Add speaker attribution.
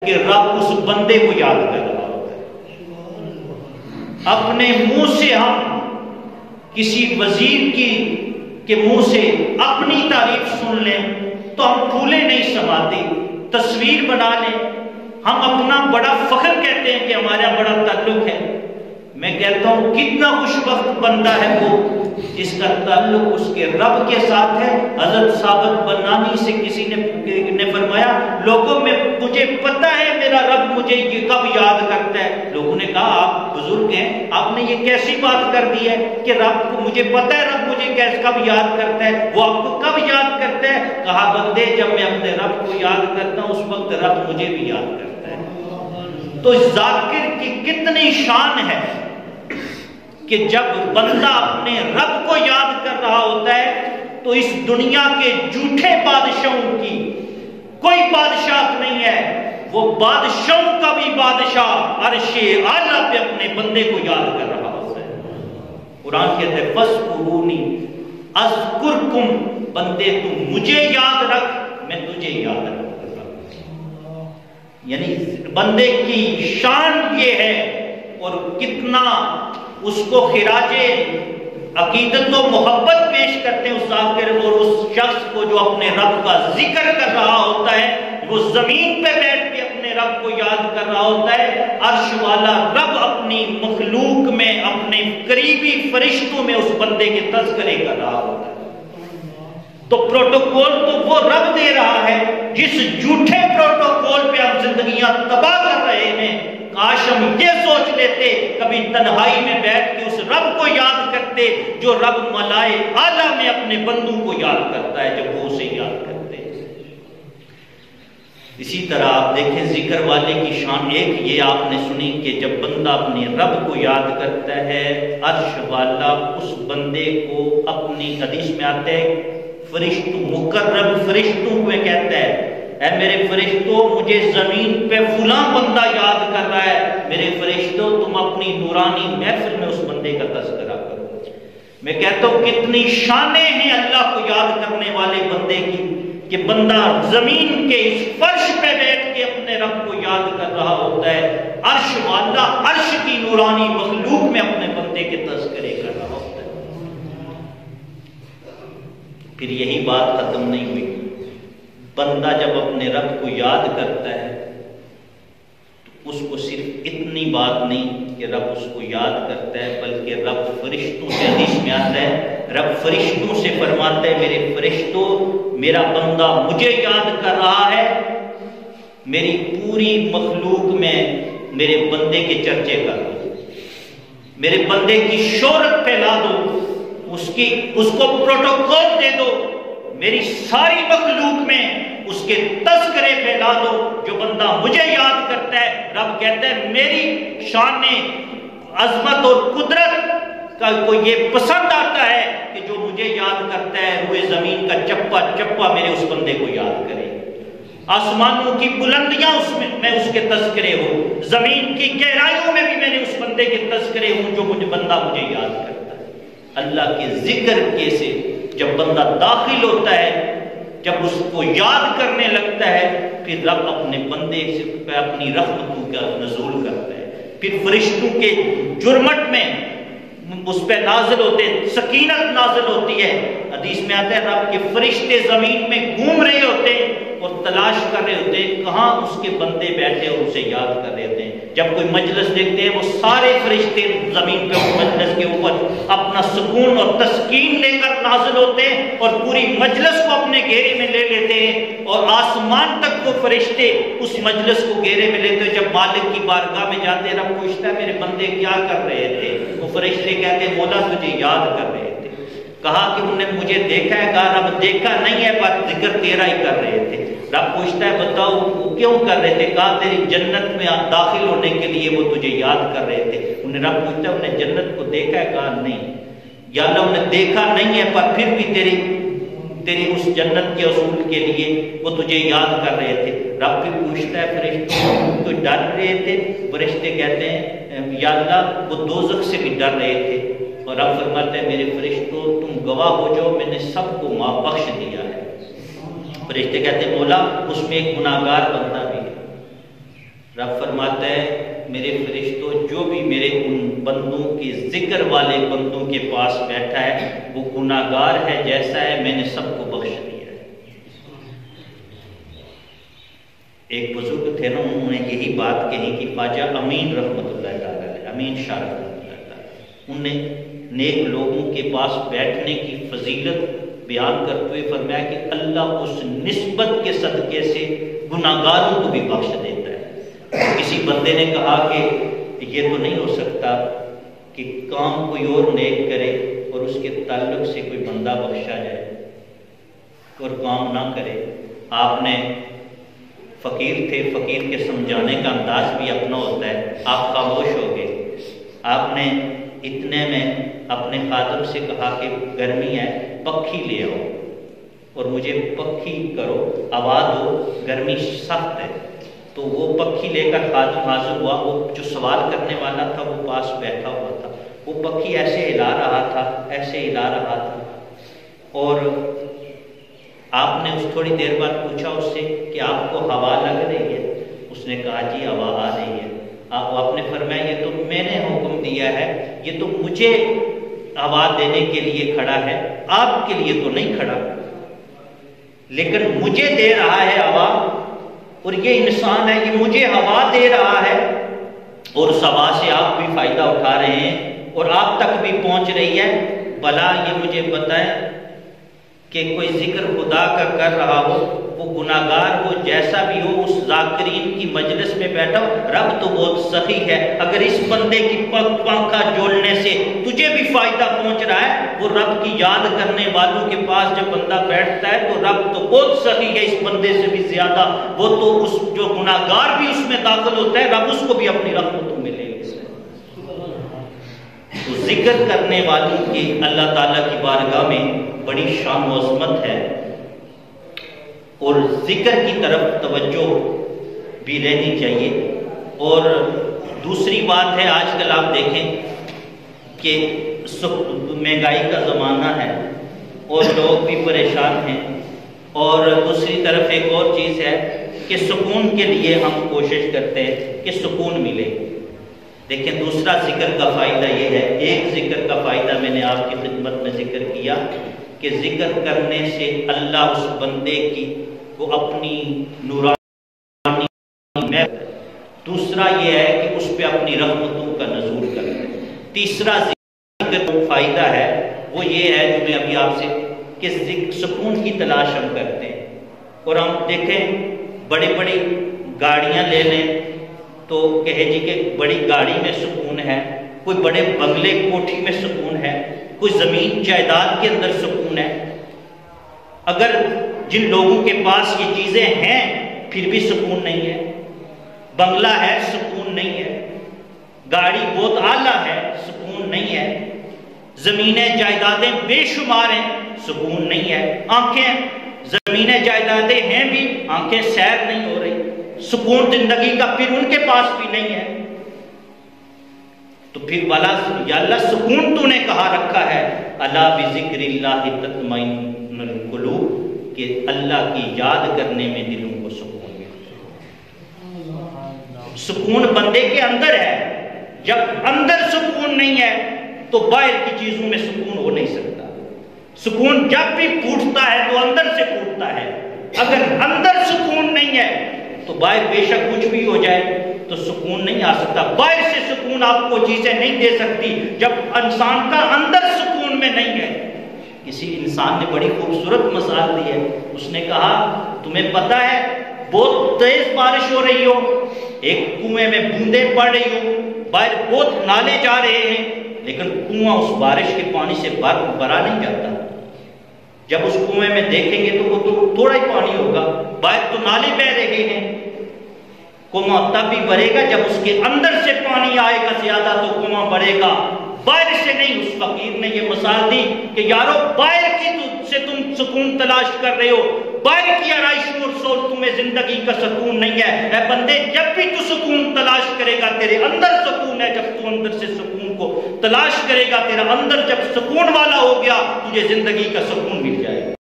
Speaker 1: کہ رب اس بندے کو یاد کر رہا ہوتا ہے۔ اپنے منہ سے ہم کسی وزیر کے منہ سے اپنی تعریف سن لیں تو ہم پھولے نہیں سماتے، تصویر بنا لیں، ہم اپنا بڑا فخر کہتے ہیں کہ ہمارا بڑا تعلق ہے۔ میں کہتا ہوں کتنا خوشبخت بندہ ہے وہ جس کا تعلق اس کے رب کے ساتھ ہے۔ حضرت ثابت بنانی سے کسی نے فرمایا لوگوں میں مجھے پتہ ہے میرا رب مجھے یہ کب یاد کرتا ہے۔ لوگوں نے کہا آپ بزرگ ہیں، آپ نے یہ کیسی بات کر دی ہے کہ رب کو مجھے پتہ ہے رب مجھے کب یاد کرتا ہے، وہ آپ کو کب یاد کرتا ہے؟ کہا بندے جب میں اپنے رب کو یاد کرتا ہوں اس وقت رب مجھے بھی یاد کرتا ہے۔ تو ذاکر کی کتنی شان ہے کہ جب بندہ اپنے رب کو یاد کر رہا ہوتا ہے تو اس دنیا کے جھوٹے بادشاہوں کی کوئی بادشاہ نہیں ہے، وہ بادشاہوں کا بھی بادشاہ عرش اعلیٰ پہ اپنے بندے کو یاد کر رہا ہوتا ہے۔ قرآن کہتا ہے فَاذْكُرُونِی اذکرکم، بندے تم مجھے یاد رکھ میں تجھے یاد رکھوں گا۔ یعنی بندے کی شان یہ ہے اور کتنا اس کو خراج عقیدت و محبت پیش کرتے ہیں اس ذاکر اور اس شخص کو جو اپنے رب کا ذکر کر رہا ہوتا ہے، وہ زمین پہ بیٹھ کے اپنے رب کو یاد کر رہا ہوتا ہے، عرش والا رب اپنی مخلوق میں اپنے قریبی فرشتوں میں اس بندے کے تذکرے کر رہا ہوتا ہے۔ تو پروٹوکول تو وہ رب دے رہا ہے جس جھوٹے پروٹوکول پہ ہم زندگیاں تباہ کر رہے ہیں۔ کاش ہم یہ سوچ لیتے کبھی تنہائی میں بیٹھ کے اس رب کو یاد کرتے جو رب ملائے اعلیٰ میں اپنے بندوں کو یاد کرتا ہے جب وہ اسے یاد کرتے ہیں۔ اسی طرح آپ دیکھیں ذکر والے کی شان ایک یہ آپ نے سنی کہ جب بندہ اپنے رب کو یاد کرتا ہے عرش والا اس بندے کو اپنی حدیث میں آتا ہے فرشتوں مقرب فرشتوں کو کہتا ہے اے میرے فرشتوں مجھے زمین پہ فلاں بندہ یاد کر رہا ہے، میرے فرشتوں تم اپنی نورانی محفل میں اس بندے کا تذکرہ کرو۔ میں کہتا ہوں کتنی شانیں ہیں اللہ کو یاد کرنے والے بندے کی کہ بندہ زمین کے اس فرش پہ بیٹھ کے اپنے رب کو یاد کر رہا ہوتا ہے، عرش والا عرش کی نورانی مخلوق میں اپنے بندے کے تذکرے کر رہا ہوتا ہے۔ پھر یہی بات ختم نہیں ہوئی، بندہ جب اپنے رب کو یاد کرتا ہے تو اس کو صرف اتنی بات نہیں کہ رب اس کو یاد کرتا ہے بلکہ رب فرشتوں سے حدیث میں آتا ہے رب فرشتوں سے فرماتا ہے میرے فرشتوں میرا بندہ مجھے یاد کر رہا ہے، میری پوری مخلوق میں میرے بندے کے چرچے کر دو، میرے بندے کی شہرت پھیلا دو، اس کو پروٹوکول دے دو، میری ساری مخلوق میں اس کے تذکرے پھیلا دو۔ جو بندہ مجھے یاد کرتا ہے رب کہتا ہے میری شان عظمت اور قدرت کا کو یہ پسند آتا ہے کہ جو مجھے یاد کرتا ہے روئے زمین کا چپا چپا میرے اس بندے کو یاد کرے، آسمانوں کی بلندیاں میں اس کے تذکرے ہوں، زمین کی گہرائیوں میں بھی میرے اس بندے کے تذکرے ہوں جو بندہ مجھے یاد کرتا ہے۔ اللہ کے ذکر کے سے جب بندہ داخل ہوتا ہے، جب اس کو یاد کرنے لگتا ہے، پھر رب اپنے بندے سے اپنی رحمتوں کا نزول کرتا ہے، پھر فرشتوں کے جرمٹ میں اس پہ نازل ہوتے سکینت نازل ہوتی ہے۔ حدیث میں آتا ہے رب کے فرشتے زمین میں گھوم رہے ہوتے اور تلاش کر رہے ہوتے کہاں اس کے بندے بیٹھے اور اسے یاد کر رہے ہوتے ہیں۔ جب کوئی مجلس دیکھتے ہیں وہ سارے فرشتے زمین پہ اس مجلس کے اوپر اپنا سکون اور تسکین لے کر نازل ہوتے ہیں اور پوری مجلس کو اپنے گھیرے میں لے لیتے ہیں اور آسمان تک وہ فرشتے اس مجلس کو گھیرے میں لیتے ہیں۔ جب مالک کی بارگاہ میں جاتے ہیں رب پوچھتا ہے میرے بندے کیا کر رہے تھے؟ وہ فرشتے کہتے ہیں مولا تجھے یاد کر رہے تھے۔ کہا کہ انہوں نے مجھے دیکھا ہے؟ کہا رب دیکھا نہیں ہے پر ذکر تیرا ہی کر رہے تھے۔ رب پوچھتا ہے بتاؤ وہ کیوں کر رہے تھے؟ کہا تیری جنت میں داخل ہونے کے لیے وہ تجھے یاد کر رہے تھے۔ انہیں رب پوچھتا ہے انہیں جنت کو دیکھا ہے؟ کہا نہیں۔ یا اللہ انہیں دیکھا نہیں ہے پر پھر بھی تیری اس جنت کے اصول کے لیے وہ تجھے یاد کر رہے تھے۔ رب بھی پوچھتا ہے فرشتوں تو ڈر رہے تھے؟ فرشتے کہتے ہیں یا اللہ وہ دوزخ سے بھی ڈر رہے تھے۔ اور رب فرماتا ہے میرے فرشتوں تم گواہ ہو جاؤ میں نے سب کو معاف بخش دیا ہے۔ فرشتے کہتے ہیں مولا اس میں ایک گناہگار بندہ بھی ہے، رب فرماتا ہے میرے فرشتوں جو بھی میرے ان بندوں کے ذکر والے بندوں کے پاس بیٹھا ہے وہ گناہگار ہے جیسا ہے، میں نے سب کو بخش دیا ہے۔ ایک بزرگ تھے نا، انہوں نے یہی بات کہی کہ خواجہ امین رحمۃ اللہ تعالی، امین شاہ رحمۃ اللہ تعالی، انہوں نے نیک لوگوں کے پاس بیٹھنے کی فضیلت بیان کرتے ہوئے فرمایا کہ اللہ اس نسبت کے صدقے سے گناہگاروں کو بھی بخش دیتا ہے۔ کسی بندے نے کہا کہ یہ تو نہیں ہو سکتا کہ کام کوئی اور نیک کرے اور اس کے تعلق سے کوئی بندہ بخشا جائے اور کام نہ کرے۔ آپ نے فقیر تھے، فقیر کے سمجھانے کا انداز بھی اپنا ہوتا ہے، آپ خاموش ہو گئے۔ آپ نے اتنے میں اپنے خادم سے کہا کہ گرمی ہے، پکھی لے آؤ اور مجھے پکھی کرو، ہوا دو، گرمی سخت ہے۔ تو وہ پکھی لے کر خادم حاضر ہوا، وہ جو سوال کرنے والا تھا وہ پاس بیٹھا ہوا تھا۔ وہ پکھی ایسے ہلا رہا تھا، ایسے ہلا رہا تھا، اور آپ نے اس تھوڑی دیر بعد پوچھا اس سے کہ آپ کو ہوا لگ رہی ہے؟ اس نے کہا جی ہوا آ رہی ہے۔ آپ نے فرمایا یہ تو میں نے حکم دیا ہے، یہ تو مجھے ہوا دینے کے لیے کھڑا ہے، آپ کے لیے تو نہیں کھڑا، لیکن مجھے دے رہا ہے ہوا، اور یہ انسان ہے یہ مجھے ہوا دے رہا ہے، اور اس ہوا سے آپ بھی فائدہ اٹھا رہے ہیں اور آپ تک بھی پہنچ رہی ہے۔ بھلا یہ مجھے بتائیں کہ کوئی ذکر خدا کا کر رہا ہو، وہ گناہگار ہو جیسا بھی ہو، اس ذاکرین کی مجلس میں بیٹھا ہو، رب تو بہت سخی ہے، اگر اس بندے کی پنکھا جوڑنے سے تجھے بھی فائدہ پہنچ رہا ہے، وہ رب کی یاد کرنے والوں کے پاس جب بندہ بیٹھتا ہے تو رب تو بہت سخی ہے اس بندے سے بھی زیادہ، وہ تو اس جو گناہگار بھی اس میں داخل ہوتا ہے رب اس کو بھی اپنی رحمتوں میں لے گا۔ تو ذکر کرنے والوں کی اللہ تعالیٰ کی بارگاہ میں بڑی شان و عظمت ہے، اور ذکر کی طرف توجہ بھی رہنی چاہیے۔ اور دوسری بات ہے، آج کل آپ دیکھیں کہ مہنگائی کا زمانہ ہے اور لوگ بھی پریشان ہیں، اور دوسری طرف ایک اور چیز ہے کہ سکون کے لیے ہم کوشش کرتے ہیں کہ سکون ملے۔ دیکھیں دوسرا ذکر کا فائدہ یہ ہے، ایک ذکر کا فائدہ میں نے آپ کی خدمت میں ذکر کیا کہ ذکر کرنے سے اللہ اس بندے کی کو اپنی نورانی میں، دوسرا یہ ہے کہ اس پہ اپنی رحمتوں کا نزول کرتے ہیں۔ تیسرا ذکر کا فائدہ ہے وہ یہ ہے جو میں ابھی آپ سے کہ سکون کی تلاش ہم کرتے ہیں، اور ہم دیکھیں بڑی بڑی گاڑیاں لے لیں تو کہے جی کہ بڑی گاڑی میں سکون ہے، کوئی بڑے بنگلے کوٹھی میں سکون ہے، کوئی زمین جائیداد کے اندر سکون ہے۔ اگر جن لوگوں کے پاس یہ چیزیں ہیں پھر بھی سکون نہیں ہے، بنگلہ ہے سکون نہیں ہے، گاڑی بہت اعلیٰ ہے سکون نہیں ہے، زمینیں جائیدادیں بے شمار ہیں سکون نہیں ہے، آنکھیں زمینیں جائیدادیں ہیں بھی آنکھیں سیر نہیں ہو رہی، سکون زندگی کا پھر ان کے پاس بھی نہیں ہے۔ تو پھر والا یا اللہ سکون تو نے کہاں رکھا ہے، الا بذکر اللہ تطمئن القلوب، کہ اللہ کی یاد کرنے میں دلوں کو سکون ملتا ہے۔ سکون بندے کے اندر ہے، جب اندر سکون نہیں ہے تو باہر کی چیزوں میں سکون ہو نہیں سکتا۔ سکون جب بھی پھوٹتا ہے تو اندر سے پھوٹتا ہے، اگر اندر سکون نہیں ہے تو باہر بے شک کچھ بھی ہو جائے تو سکون نہیں آ سکتا۔ باہر سے سکون آپ کو چیزیں نہیں دے سکتی جب انسان کا اندر سکون میں نہیں ہے۔ کسی انسان نے بڑی خوبصورت مثال دی ہے، اس نے کہا تمہیں پتہ ہے بہت تیز بارش ہو رہی ہو، ایک کنویں میں بوندیں پڑ رہی ہو، باہر بہت نالے جا رہے ہیں، لیکن کنواں اس بارش کے پانی سے بھرا نہیں جاتا۔ جب اس کنویں میں دیکھیں گے تو وہ تو تھوڑا ہی پانی ہوگا، باہر تو نالے بہ رہے ہیں، کنواں تب بھی بھرے گا جب اس کے اندر سے پانی آئے گا زیادہ تو کنواں بھرے گا، باہر سے نہیں۔ اس فقیر نے یہ مثال دی کہ یارو باہر کی سے تم سکون تلاش کر رہے ہو، باہر کی آرائشوں اور سول تمہیں زندگی کا سکون نہیں ہے۔ اے بندے جب بھی تو سکون تلاش کرے گا تیرے اندر سکون ہے، جب تو اندر سے سکون کو تلاش کرے گا، تیرا اندر جب سکون والا ہو گیا تجھے زندگی کا سکون مل جائے گا۔